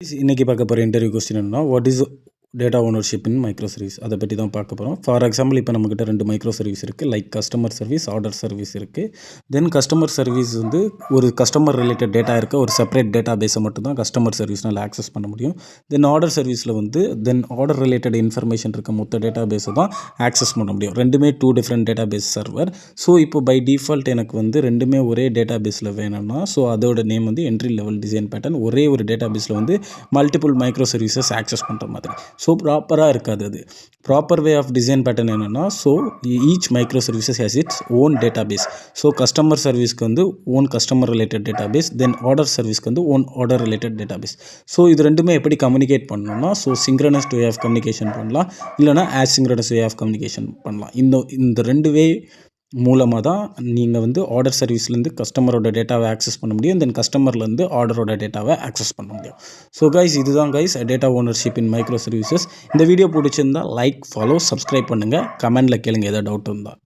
இன்னைக்கு பார்க்க போகிற இன்டர்வியூ கொஸ்டின் என்னன்னா, what is data ownership in micro service அதை பற்றி தான் பார்க்க போகிறோம். ஃபார் எக்ஸாம்பிள் இப்போ நம்மக்கிட்ட 2 மைக்ரோ சர்வீஸ் இருக்குது. Like customer service, order service இருக்குது. தென் கஸ்டமர் சர்வீஸ் வந்து ஒரு கஸ்டமர் ரிலேட்டட் டேட்டா இருக்க ஒரு செப்பரேட் டேட்டா பேஸை மட்டும் தான் கஸ்டமர் சர்வீஸ்னால் ஆக்சஸ் பண்ண முடியும். தென் ஆர்டர் சர்வீஸில் வந்து ஆர்டர் ரிலேட்டட் இன்ஃபர்மேஷன் இருக்க மொத்த டேட்டா பேஸை தான் ஆக்சஸ் பண்ண முடியும். ரெண்டுமே 2 different database server. So இப்போ பை டிஃபால்ட் எனக்கு வந்து ரெண்டுமே ஒரே டேட்டா பேஸில் வேணும்னா, ஸோ அதோட நேம் வந்து என்ட்ரி லெவல் டிசைன் பேட்டர்ன். ஒரே ஒரு டேட்டா பேஸில் வந்து மல்டிபிள் மைக்ரோ சர்வீசஸ் ஆக்சஸ் பண்ணுற மாதிரி. ஸோ ப்ராப்பராக இருக்காது. அது proper way of design pattern என்னென்னா, so each microservices has its own database. So customer சர்வீஸ்க்கு வந்து own customer related database, then order சர்வீஸ்க்கு வந்து own order related database. So இது ரெண்டுமே எப்படி கம்யூனிகேட் பண்ணணும்னா, so synchronous way of communication பண்ணலாம், இல்லைனா ஆசிங்க்ரனஸ் வே ஆஃப் கம்யூனிகேஷன் பண்ணலாம். இந்த 2 வே மூலமாக தான் நீங்கள் வந்து ஆர்டர் சர்வீஸ்லேருந்து கஸ்டமரோட டேட்டாவை ஆக்சஸ் பண்ண முடியும், தென் கஸ்டமர்லேருந்து ஆர்டரோட டேட்டாவை ஆக்சஸ் பண்ண முடியும். ஸோ கைஸ், இதுதான் கைஸ் டேட்டா ஓனர்ஷிப் இன் மைக்ரோ சர்வீசஸ். இந்த வீடியோ பிடிச்சிருந்தால் லைக், ஃபாலோ, சப்ஸ்கிரைப் பண்ணுங்கள். கமெண்டில் கேளுங்க எதாவது டவுட் இருந்தால்.